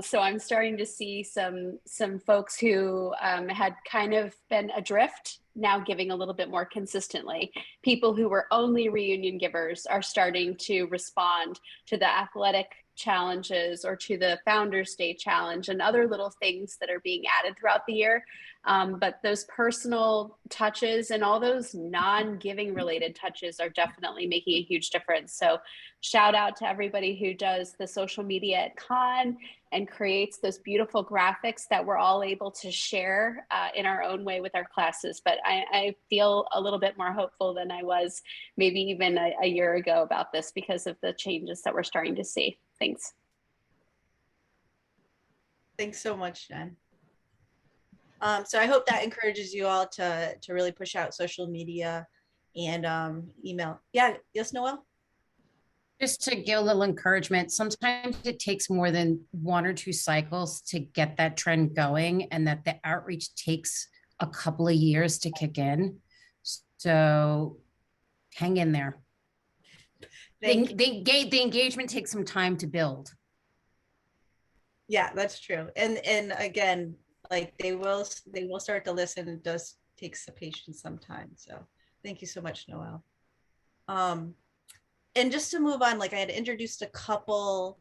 So I'm starting to see some folks who had kind of been adrift now giving a little bit more consistently. People who were only reunion givers are starting to respond to the athletic challenges or to the Founders Day challenge and other little things that are being added throughout the year. But those personal touches and all those non-giving related touches are definitely making a huge difference. So shout out to everybody who does the social media at Con and creates those beautiful graphics that we're all able to share in our own way with our classes. But I feel a little bit more hopeful than I was maybe even a year ago about this because of the changes that we're starting to see. Thanks. Thanks so much, Jen. So I hope that encourages you all to really push out social media and email. Yeah, yes, Noelle? Just to give a little encouragement, sometimes it takes more than 1 or 2 cycles to get that trend going, and that the outreach takes a couple of years to kick in. So hang in there. The engagement takes some time to build. Yeah, that's true. And again, like they will start to listen. It does take some patience sometimes. So thank you so much, Noelle. And just to move on, like I had introduced a couple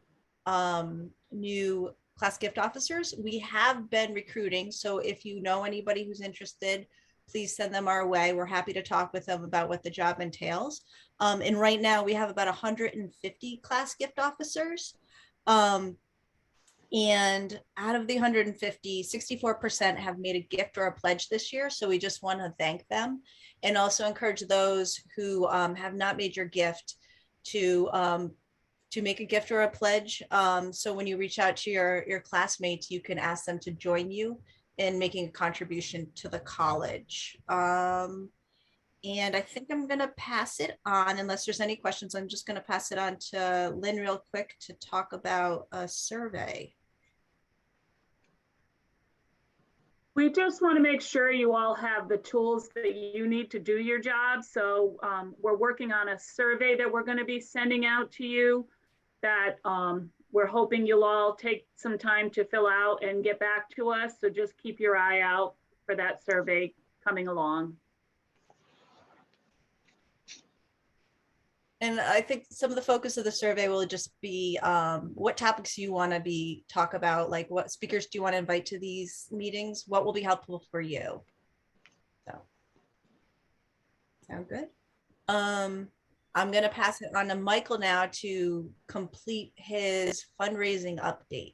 new class gift officers. We have been recruiting. So if you know anybody who's interested, please send them our way. We're happy to talk with them about what the job entails. And right now we have about 150 class gift officers. And out of the 150, 64% have made a gift or a pledge this year. So we just want to thank them and also encourage those who have not made your gift to make a gift or a pledge. So when you reach out to your classmates, you can ask them to join you in making a contribution to the college. And I think I'm going to pass it on, unless there's any questions. I'm just going to pass it on to Lynn real quick to talk about a survey. We just want to make sure you all have the tools that you need to do your job. So we're working on a survey that we're going to be sending out to you that we're hoping you'll all take some time to fill out and get back to us. So just keep your eye out for that survey coming along. And I think some of the focus of the survey will just be what topics you want to talk about, like what speakers do you want to invite to these meetings? What will be helpful for you? So, sound good? I'm going to pass it on to Michael now to complete his fundraising update.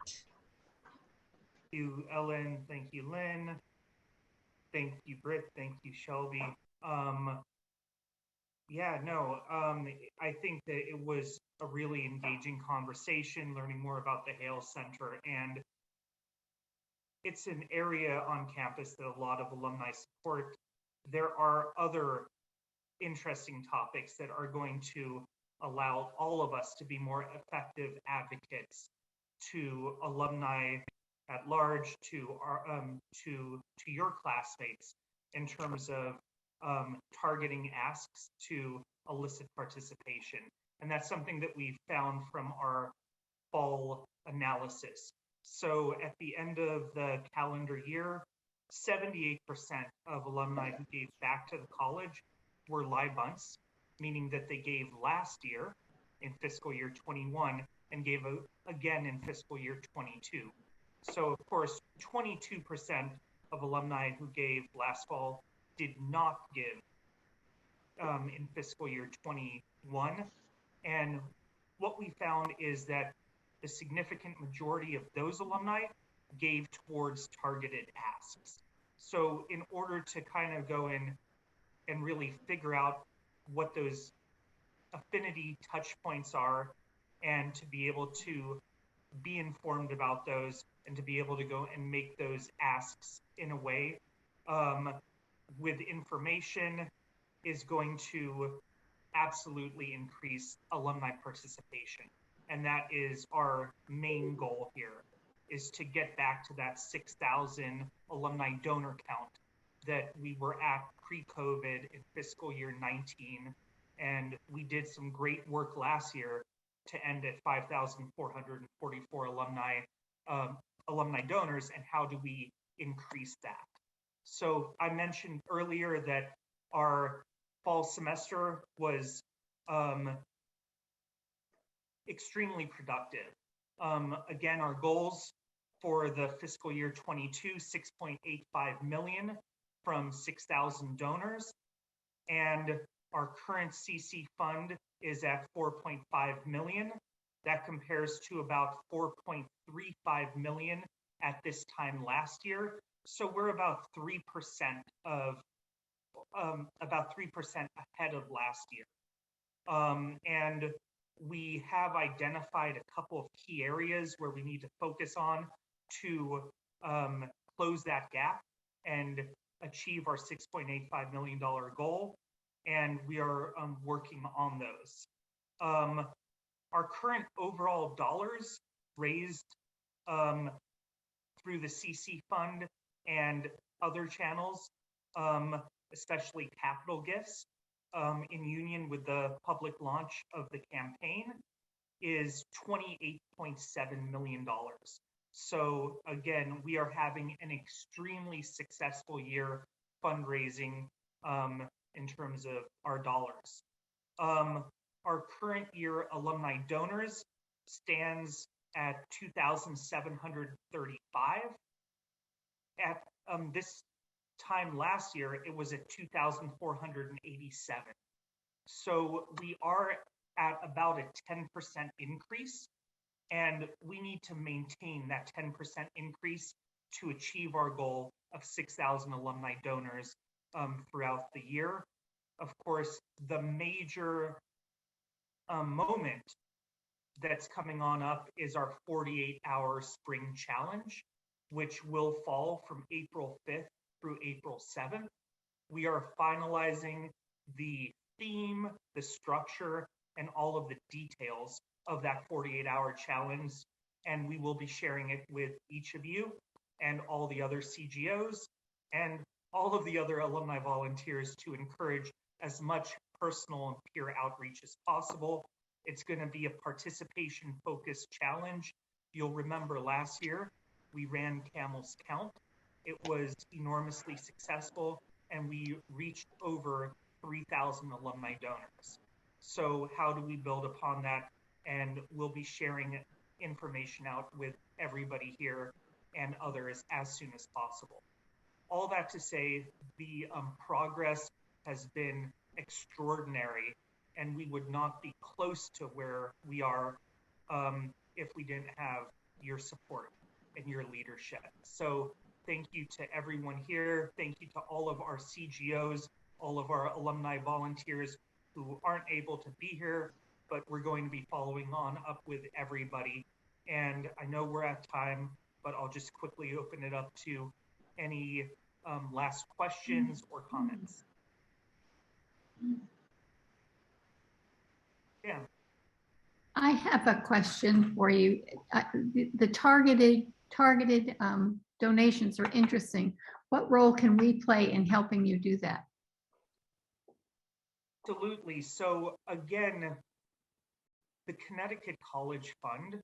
Thank you, Ellen. Thank you, Lynn. Thank you, Britt. Thank you, Shelby. Yeah, no, I think that it was a really engaging conversation, learning more about the Hale Center. And it's an area on campus that a lot of alumni support. There are other interesting topics that are going to allow all of us to be more effective advocates to alumni at large, to our to your classmates in terms of targeting asks to elicit participation. And that's something that we found from our fall analysis. So at the end of the calendar year, 78% of alumni who gave back to the college were libunts, meaning that they gave last year in fiscal year 21 and gave again in fiscal year 22. So of course, 22% of alumni who gave last fall did not give in fiscal year 21. And what we found is that the significant majority of those alumni gave towards targeted asks. So in order to kind of go in and really figure out what those affinity touch points are and to be able to be informed about those and to be able to go and make those asks in a way with information is going to absolutely increase alumni participation. And that is our main goal here, is to get back to that 6,000 alumni donor count that we were at pre-COVID in fiscal year 19. And we did some great work last year to end at 5,444 alumni donors. And how do we increase that? So I mentioned earlier that our fall semester was extremely productive. Again, our goals for the fiscal year 22, 6.85 million from 6,000 donors. And our current CC fund is at 4.5 million. That compares to about 4.35 million at this time last year. So we're about 3% ahead of last year. And we have identified a couple of key areas where we need to focus on to close that gap and achieve our $6.85 million goal. And we are working on those. Our current overall dollars raised through the CC fund and other channels, especially capital gifts, in union with the public launch of the campaign, is $28.7 million. So again, we are having an extremely successful year fundraising in terms of our dollars. Our current year alumni donors stands at 2,735. At this time last year, it was at 2,487. So we are at about a 10% increase, and we need to maintain that 10% increase to achieve our goal of 6,000 alumni donors throughout the year. Of course, the major moment that's coming on up is our 48-hour spring challenge, which will fall from April 5th through April 7th. We are finalizing the theme, the structure, and all of the details of that 48-hour challenge, and we will be sharing it with each of you and all the other CGOs and all of the other alumni volunteers to encourage as much personal and peer outreach as possible. It's going to be a participation-focused challenge. You'll remember last year, we ran Camel's Count. It was enormously successful, and we reached over 3,000 alumni donors. So how do we build upon that? And we'll be sharing information out with everybody here and others as soon as possible. All that to say, the progress has been extraordinary, and we would not be close to where we are if we didn't have your support and your leadership. So thank you to everyone here. Thank you to all of our CGOs, all of our alumni volunteers who aren't able to be here, but we're going to be following on up with everybody. And I know we're at time, but I'll just quickly open it up to any last questions or comments. Yeah. I have a question for you. The targeted donations are interesting. What role can we play in helping you do that? Absolutely. So again, the Connecticut College Fund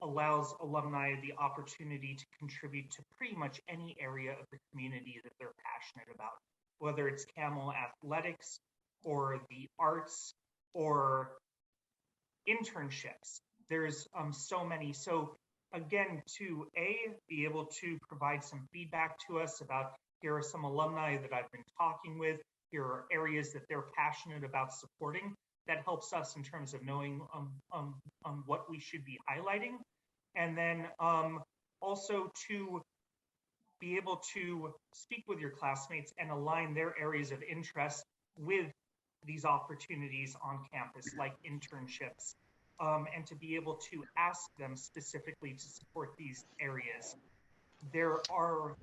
allows alumni the opportunity to contribute to pretty much any area of the community that they're passionate about, whether it's Camel athletics or the arts or internships. There's so many. So again, to be able to provide some feedback to us about, here are some alumni that I've been talking with, here are areas that they're passionate about supporting. That helps us in terms of knowing what we should be highlighting. And then also to be able to speak with your classmates and align their areas of interest with these opportunities on campus, like internships, and to be able to ask them specifically to support these areas. There are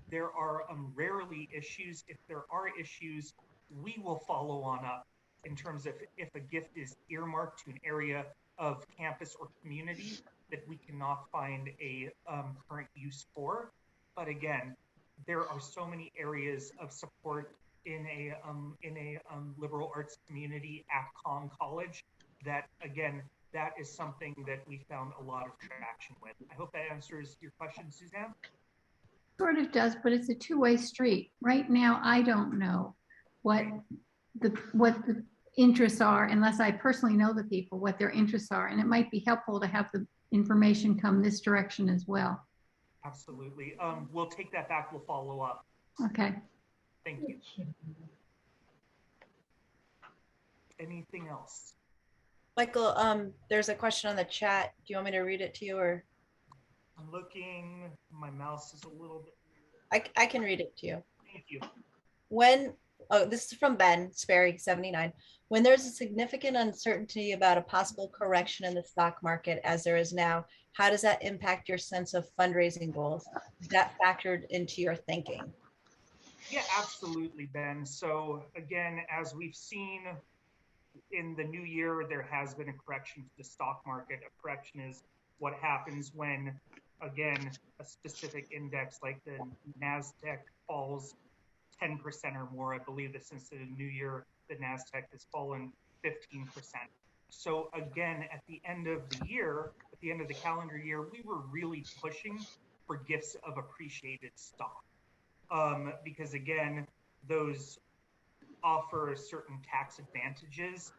rarely issues. If there are issues, we will follow on up in terms of if a gift is earmarked to an area of campus or community that we cannot find a current use for. But again, there are so many areas of support in a liberal arts community at Conn College that, again, that is something that we found a lot of traction with. I hope that answers your question, Suzanne. Sort of does, but it's a two-way street. Right now, I don't know what the interests are, unless I personally know the people, what their interests are. And it might be helpful to have the information come this direction as well. Absolutely. We'll take that back. We'll follow up. Okay. Thank you. Anything else? Michael, there's a question on the chat. Do you want me to read it to you, or? I'm looking, my mouse is a little bit weird. I can read it to you. Thank you. This is from Ben Sperry, 79. When there's a significant uncertainty about a possible correction in the stock market, as there is now, how does that impact your sense of fundraising goals? Is that factored into your thinking? Yeah, absolutely, Ben. So again, as we've seen in the new year, there has been a correction to the stock market. A correction is what happens when, again, a specific index like the NASDAQ falls 10% or more. I believe that since the new year, the NASDAQ has fallen 15%. So again, at the end of the year, at the end of the calendar year, we were really pushing for gifts of appreciated stock. Because again, those offer certain tax advantages.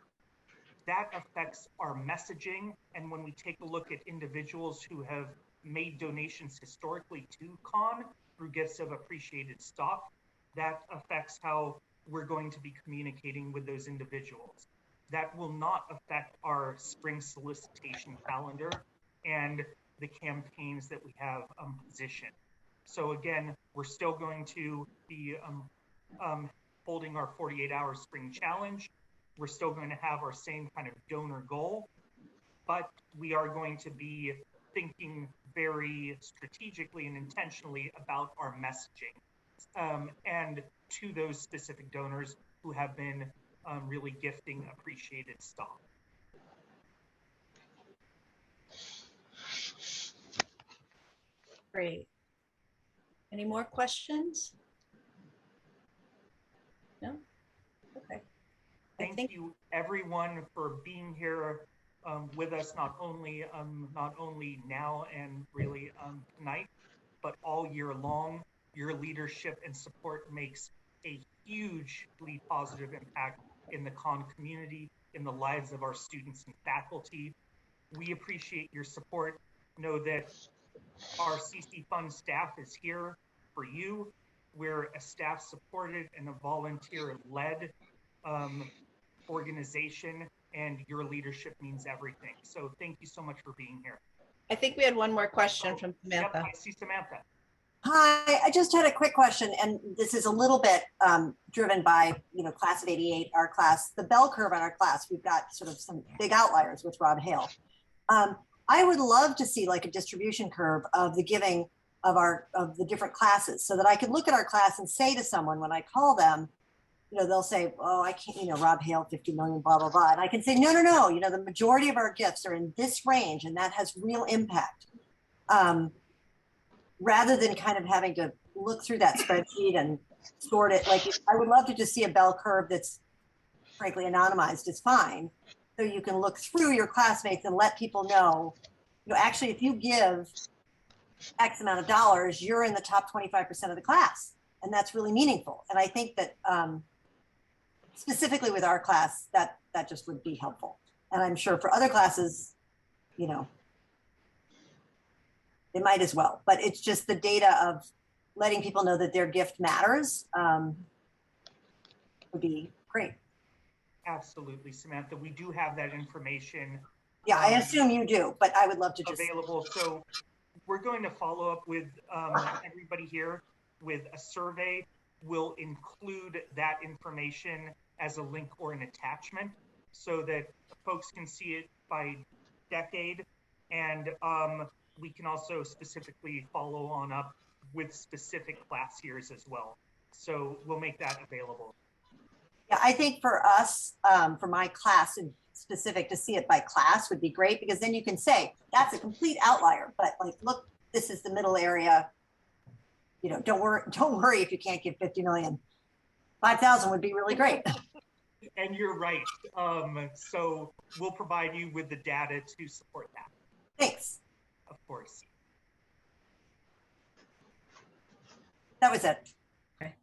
That affects our messaging. And when we take a look at individuals who have made donations historically to CON through gifts of appreciated stock, that affects how we're going to be communicating with those individuals. That will not affect our spring solicitation calendar and the campaigns that we have positioned. So again, we're still going to be holding our 48-hour spring challenge. We're still going to have our same kind of donor goal, but we are going to be thinking very strategically and intentionally about our messaging and to those specific donors who have been really gifting appreciated stock. Great. Any more questions? No? Okay. Thank you everyone for being here with us, not only now and really tonight, but all year long. Your leadership and support makes a hugely positive impact in the CON community, in the lives of our students and faculty. We appreciate your support. Know that our CC Fund staff is here for you. We're a staff supported and a volunteer led organization, and your leadership means everything. So thank you so much for being here. I think we had one more question from Samantha. Yep, I see Samantha. Hi, I just had a quick question, and this is a little bit driven by, class of 88, our class, the bell curve on our class. We've got sort of some big outliers with Rob Hale. I would love to see like a distribution curve of the giving of the different classes, so that I could look at our class and say to someone when I call them, they'll say, oh, I can't, Rob Hale, 50 million, blah, blah, blah. And I can say, no, the majority of our gifts are in this range, and that has real impact. Rather than kind of having to look through that spreadsheet and sort it, like I would love to just see a bell curve that's frankly anonymized is fine. So you can look through your classmates and let people know, actually, if you give X amount of dollars, you're in the top 25% of the class. And that's really meaningful. And I think that specifically with our class, that just would be helpful. And I'm sure for other classes, they might as well, but it's just the data of letting people know that their gift matters would be great. Absolutely, Samantha. We do have that information. Yeah, I assume you do, but I would love to just available. So we're going to follow up with everybody here with a survey. We'll include that information as a link or an attachment so that folks can see it by decade. And we can also specifically follow on up with specific class years as well. So we'll make that available. Yeah, I think for us, for my class in specific, to see it by class would be great, because then you can say that's a complete outlier, but like, look, this is the middle area. Don't worry if you can't give 50 million. 5,000 would be really great. And you're right. So we'll provide you with the data to support that. Thanks. Of course. That was it. Okay.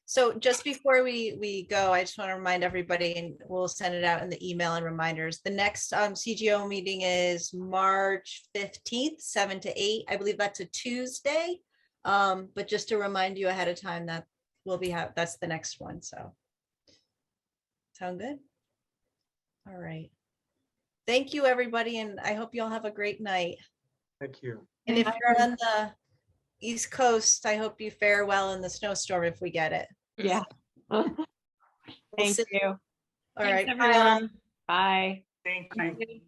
So just before we go, I just want to remind everybody, and we'll send it out in the email and reminders. The next CGO meeting is March 15th, 7 to 8. I believe that's a Tuesday. But just to remind you ahead of time that that's the next one. So sound good? All right. Thank you, everybody, and I hope you all have a great night. Thank you. And if you're on the East Coast, I hope you fare well in the snowstorm if we get it. Yeah. Thank you. All right. Everyone. Bye. Thank you.